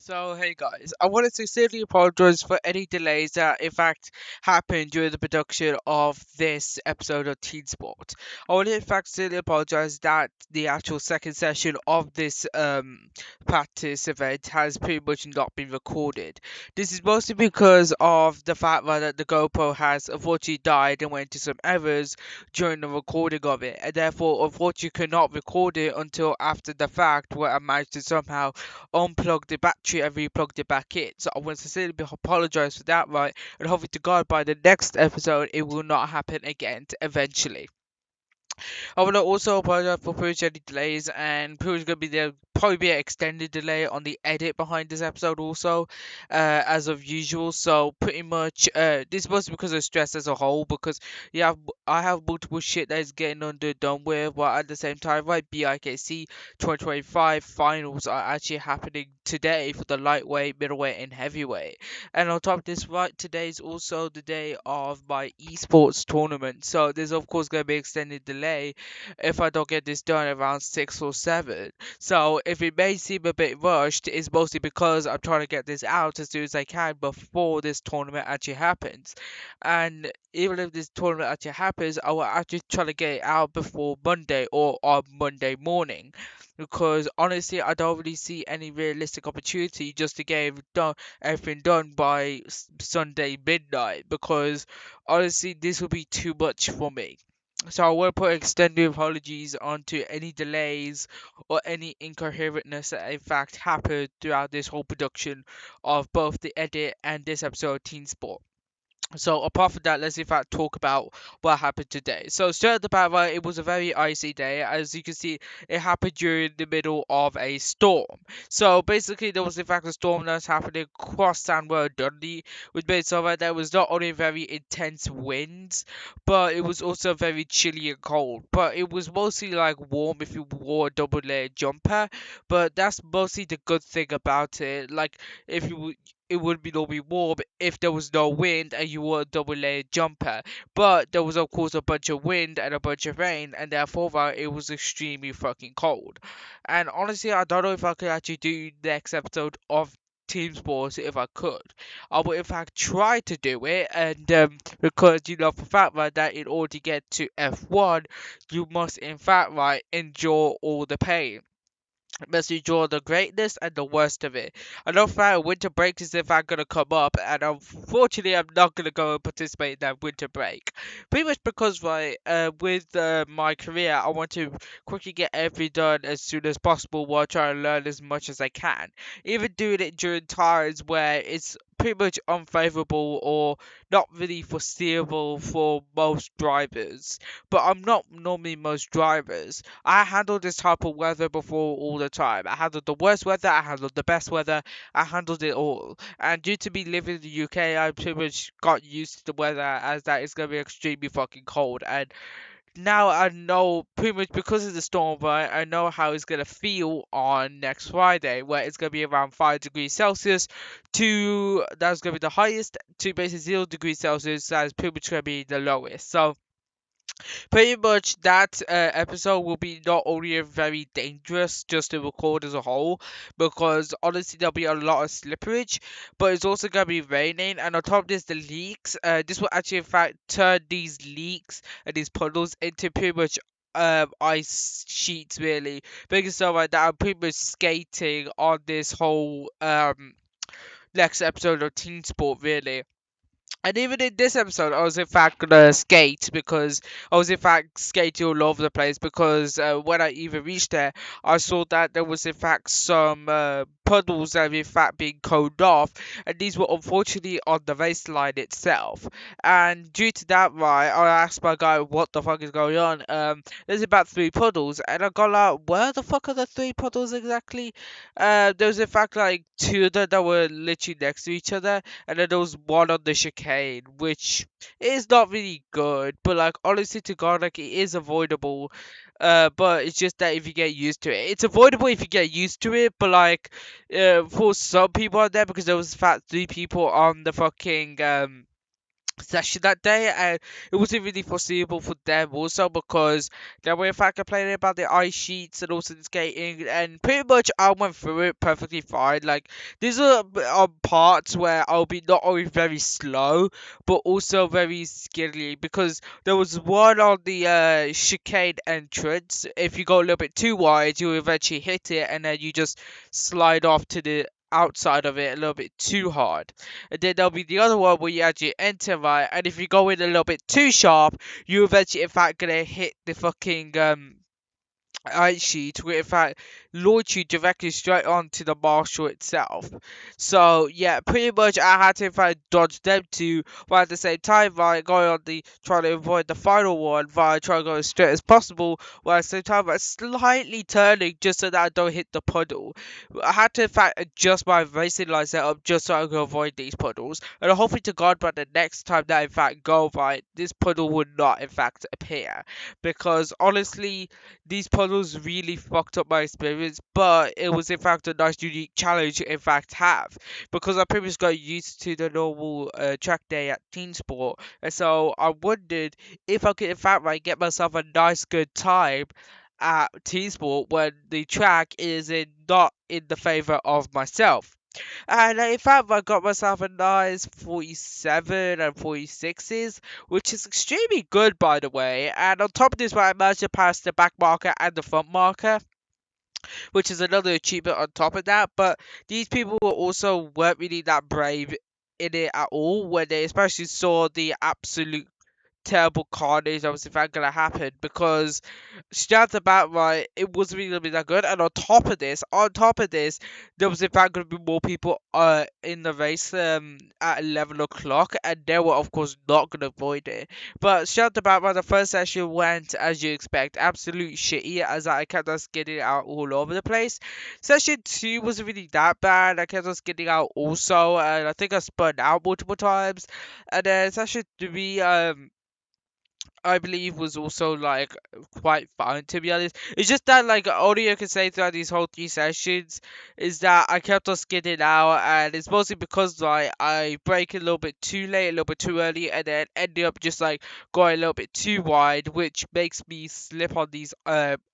So, hey guys, I want to sincerely apologize for any delays that in fact happened during the production of this episode of Teamsport. I want to in fact sincerely apologize that the actual second session of this practice event has pretty much not been recorded. This is mostly because of the fact that the GoPro has unfortunately died and went into some errors during the recording of it, and therefore unfortunately could not record it until after the fact where I managed to somehow unplug the battery and replug it back in. So I want to sincerely apologize for that, right? And hopefully to God by the next episode it will not happen again eventually. I want to also apologize for pretty much any delays, and pretty much gonna be there probably be an extended delay on the edit behind this episode also, as of usual. So pretty much, this was because of stress as a whole. Because yeah, I have multiple shit that is getting done with, but at the same time, right, BIKC 2025 finals are actually happening today for the lightweight, middleweight, and heavyweight. And on top of this, right, today is also the day of my esports tournament. So there's of course gonna be extended delay if I don't get this done around 6 or 7. So if it may seem a bit rushed, it's mostly because I'm trying to get this out as soon as I can before this tournament actually happens. And even if this tournament actually happens, I will actually try to get it out before Monday or on Monday morning. Because honestly, I don't really see any realistic opportunity just to get everything done by Sunday midnight. Because honestly, this will be too much for me. So I want to put extended apologies onto any delays or any incoherentness that in fact happened throughout this whole production of both the edit and this episode of Teen Sport. So apart from that, let's in fact talk about what happened today. So straight at the bat, right, it was a very icy day. As you can see, it happened during the middle of a storm. So basically, there was in fact a storm that was happening across Sandwell Dundee, which made it so that there was not only very intense winds, but it was also very chilly and cold. But it was mostly like warm if you wore a double layered jumper. But that's mostly the good thing about it. Like if you it would be normally warm if there was no wind and you wore a double layered jumper. But there was of course a bunch of wind and a bunch of rain, and therefore it was extremely fucking cold. And honestly, I don't know if I could actually do next episode of Team Sports if I could. I would in fact try to do it, and because you know for fact right that in order to get to F1, you must in fact right endure all the pain. Must endure the greatness and the worst of it. I know for a winter break is in fact gonna come up, and unfortunately I'm not gonna go and participate in that winter break. Pretty much because right, with my career, I want to quickly get everything done as soon as possible while trying to learn as much as I can. Even doing it during times where it's pretty much unfavorable or not really foreseeable for most drivers. But I'm not normally most drivers. I handled this type of weather before all the time. I handled the worst weather, I handled the best weather, I handled it all. And due to me living in the UK, I pretty much got used to the weather as that it's gonna be extremely fucking cold. And now I know pretty much because of the storm, right? I know how it's gonna feel on next Friday, where it's gonna be around 5 degrees Celsius to that's gonna be the highest to basically 0 degrees Celsius. That is pretty much gonna be the lowest. So pretty much that episode will be not only very dangerous just to record as a whole, because honestly there'll be a lot of slipperage, but it's also gonna be raining, and on top of this the leaks. This will actually in fact turn these leaks and these puddles into pretty much ice sheets really, because so like that I'm pretty much skating on this whole next episode of Teen Sport really. And even in this episode, I was in fact gonna skate because I was in fact skating all over the place because when I even reached there, I saw that there was in fact some puddles that were in fact being coned off, and these were unfortunately on the race line itself. And due to that, right, I asked my guy what the fuck is going on. There's about 3 puddles, and I got like, where the fuck are the 3 puddles exactly? There was in fact like 2 of them that were literally next to each other, and then there was one on the chicane, which is not really good, but like honestly to God, like it is avoidable. But it's just that if you get used to it, it's avoidable if you get used to it. But like, for some people out there, because there was in fact 3 people on the fucking session that day, and it wasn't really foreseeable for them also because they were in fact complaining about the ice sheets and also the skating, and pretty much I went through it perfectly fine. Like these are parts where I'll be not only very slow but also very skilly, because there was one on the chicane entrance. If you go a little bit too wide, you eventually hit it, and then you just slide off to the outside of it a little bit too hard. And then there'll be the other one where you actually enter right, and if you go in a little bit too sharp, you eventually in fact gonna hit the fucking ice sheet, will in fact launch you directly straight onto the marshal itself. So yeah, pretty much I had to in fact dodge them two, while at the same time by going on the trying to avoid the final one by trying to go as straight as possible, while at the same time by slightly turning just so that I don't hit the puddle. I had to in fact adjust my racing line setup just so I could avoid these puddles, and hopefully to God by the next time that I in fact go right, this puddle would not in fact appear, because honestly these puzzles really fucked up my experience, but it was in fact a nice unique challenge to in fact have, because I previously got used to the normal track day at Teamsport, and so I wondered if I could in fact like get myself a nice good time at Teamsport when the track is not in the favour of myself. And in fact, I got myself a nice 47 and 46s, which is extremely good, by the way. And on top of this, I managed to pass the back marker and the front marker, which is another achievement on top of that. But these people also weren't really that brave in it at all when they especially saw the absolute terrible carnage that was in fact gonna happen, because straight off the bat, right, it wasn't really gonna be that good. And on top of this, there was in fact gonna be more people in the race at 11 o'clock, and they were of course not gonna avoid it. But straight off the bat, right, the first session went as you expect, absolute shitty, as I kept on skidding out all over the place. Session two wasn't really that bad. I kept on skidding out also, and I think I spun out multiple times. And then session three, I believe was also like quite fun, to be honest. It's just that like all you can say throughout these whole three sessions is that I kept on skidding out, and it's mostly because like I break a little bit too late, a little bit too early, and then ended up just like going a little bit too wide, which makes me slip on these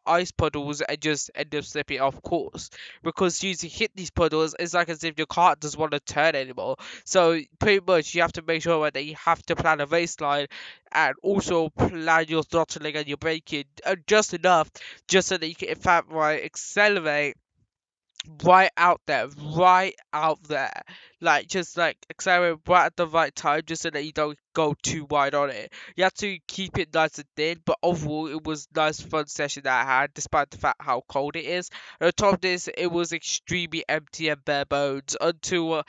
ice puddles and just end up slipping off course. Because you hit these puddles, it's like as if your car doesn't want to turn anymore. So pretty much you have to make sure that you have to plan a race line and also plan your throttling and your braking just enough, just so that you can in fact right accelerate right out there, like just like accelerate right at the right time, just so that you don't go too wide on it. You have to keep it nice and thin, but overall it was a nice fun session that I had, despite the fact how cold it is. And on top of this, it was extremely empty and bare bones until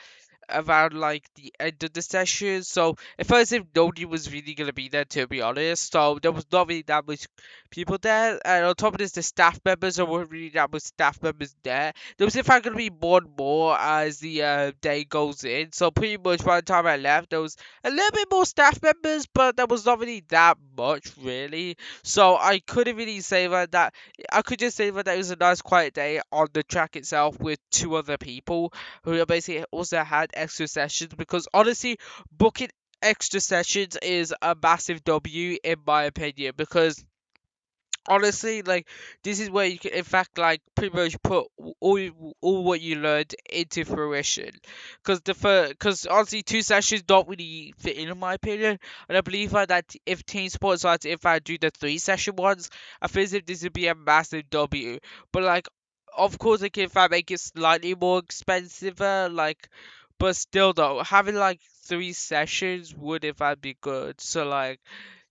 around like the end of the session. So it felt as if nobody was really gonna be there, to be honest. So there was not really that much people there. And on top of this, the staff members, there weren't really that much staff members there. There was in fact gonna be more and more as the day goes in. So pretty much by the time I left, there was a little bit more staff members, but there was not really that much really. So I couldn't really say that. I could just say that it was a nice quiet day on the track itself with two other people who basically also had extra sessions, because honestly, booking extra sessions is a massive W in my opinion, because honestly, like this is where you can, in fact, like pretty much put all what you learned into fruition. Because honestly, two sessions don't really fit in my opinion, and I believe like, that if Team Sports like if I do the three session ones, I feel as if this would be a massive W. But like, of course, I can if I make it slightly more expensive, like, but still though, having like three sessions would if I'd be good. So like.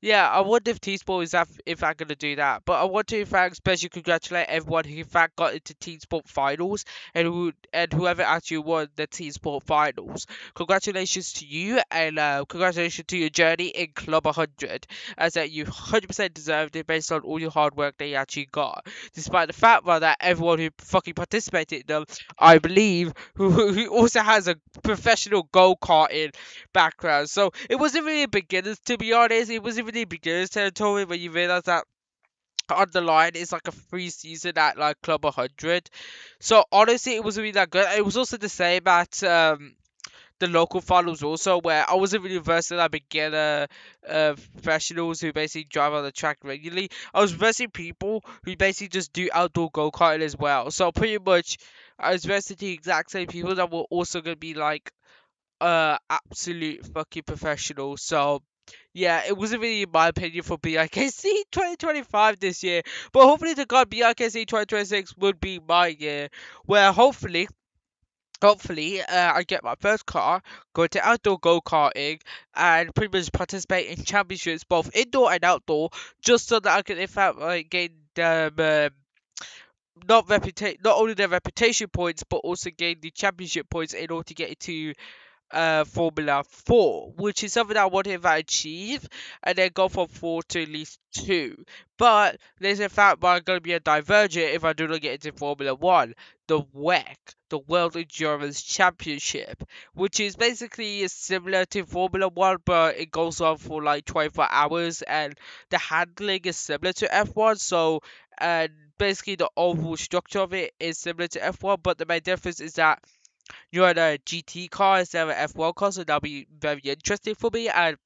Yeah, I wonder if T-Sport is in fact going to do that. But I want to in fact especially congratulate everyone who in fact got into T-Sport finals, and whoever actually won the T-Sport finals. Congratulations to you, and congratulations to your journey in Club 100, as that you 100% deserved it based on all your hard work that you actually got. Despite the fact that everyone who fucking participated in them, I believe, who also has a professional go-karting background. So it wasn't really a beginners, to be honest. It wasn't really beginners territory when you realize that on the line it's like a free season at like Club 100. So honestly, it wasn't really that good. It was also the same at the local finals also, where I wasn't really versing like beginner professionals who basically drive on the track regularly. I was versing people who basically just do outdoor go-karting as well. So pretty much I was versing the exact same people that were also gonna be like absolute fucking professionals. So yeah, it wasn't really in my opinion for BIKC 2025 this year, but hopefully to God BIKC 2026 would be my year, where hopefully I get my first car, go to outdoor go-karting, and pretty much participate in championships, both indoor and outdoor, just so that I can, in fact, like, gain not only the reputation points, but also gain the championship points in order to get into Formula 4, which is something I want to achieve, and then go from 4 to at least 2. But there's a fact where I'm going to be a divergent if I do not get into Formula 1, the WEC, the World Endurance Championship, which is basically similar to Formula 1, but it goes on for like 24 hours, and the handling is similar to F1, so, and basically the overall structure of it is similar to F1, but the main difference is that you're in a GT car instead of an F1 car, so that'll be very interesting for me. And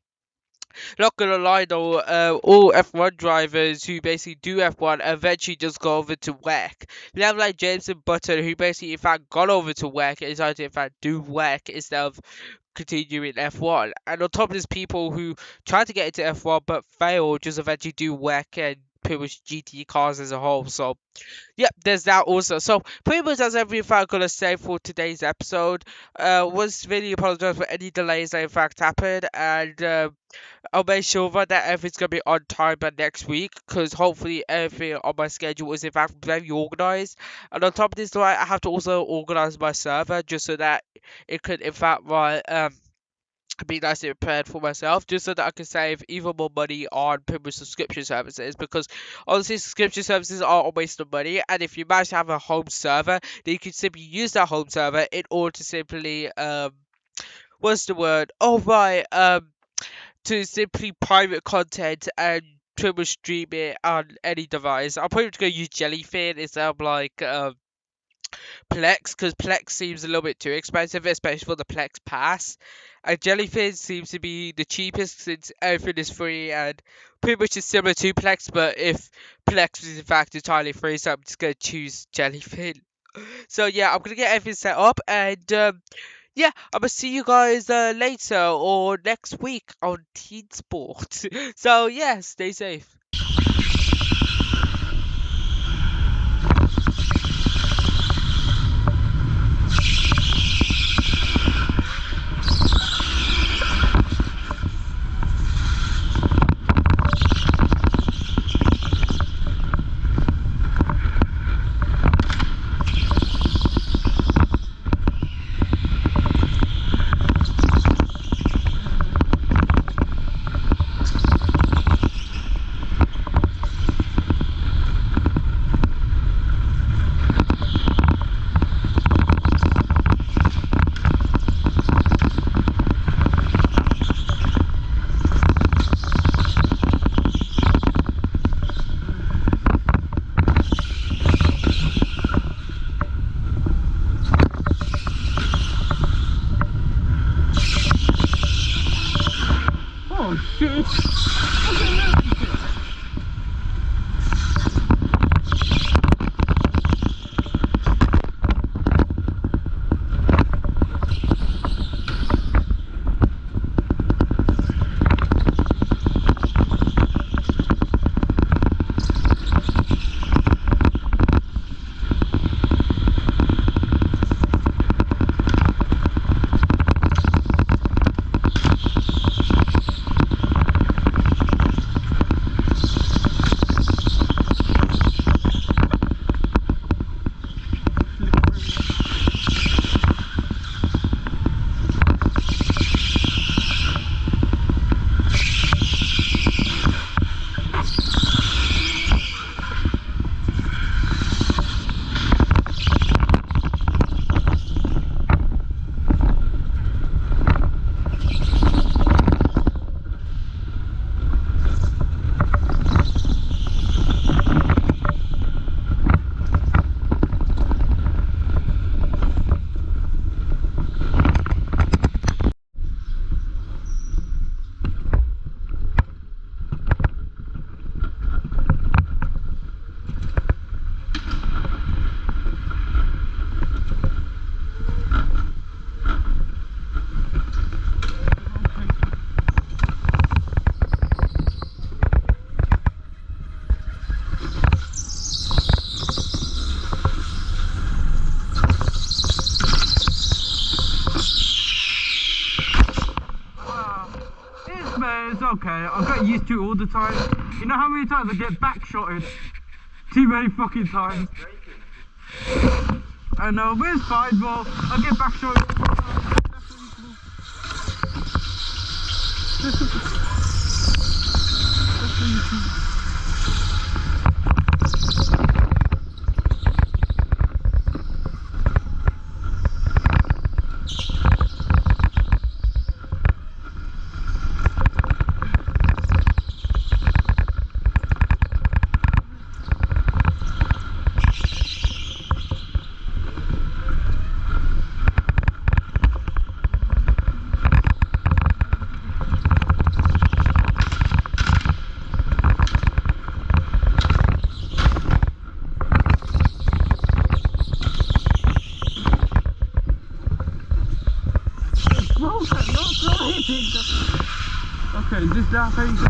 not gonna lie though, all F1 drivers who basically do F1 eventually just go over to WEC. We have like James and Button who basically in fact got over to WEC and decided to in fact do WEC instead of continuing F1. And on top of this, people who try to get into F1 but fail just eventually do WEC and pretty much GT cars as a whole. So yep, there's that also. So pretty much that's everything I'm gonna say for today's episode. Was really apologize for any delays that in fact happened, and I'll make sure that everything's gonna be on time by next week, because hopefully everything on my schedule is in fact very organized. And on top of this, I have to also organize my server just so that it could in fact be nicely prepared for myself, just so that I can save even more money on pretty much subscription services, because honestly subscription services are a waste of money, and if you manage to have a home server, then you can simply use that home server in order to simply what's the word? Oh right, to simply private content and pretty much stream it on any device. I'm probably gonna use Jellyfin instead of like Plex, because Plex seems a little bit too expensive, especially for the Plex Pass. And Jellyfish seems to be the cheapest since everything is free and pretty much is similar to Plex, but if Plex is in fact entirely free, so I'm just gonna choose Jellyfish. So yeah, I'm gonna get everything set up, and yeah, I'm gonna see you guys later or next week on Teamsport. So yeah, stay safe. Oh shit! okay. I got used to it all the time. You know how many times I get back shotted? Too many fucking times. I know, but it's fine, but I get back shotted. Okay, just that how you go.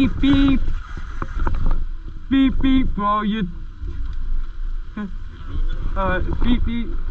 beep beep. Beep beep, bro, you. Beep beep.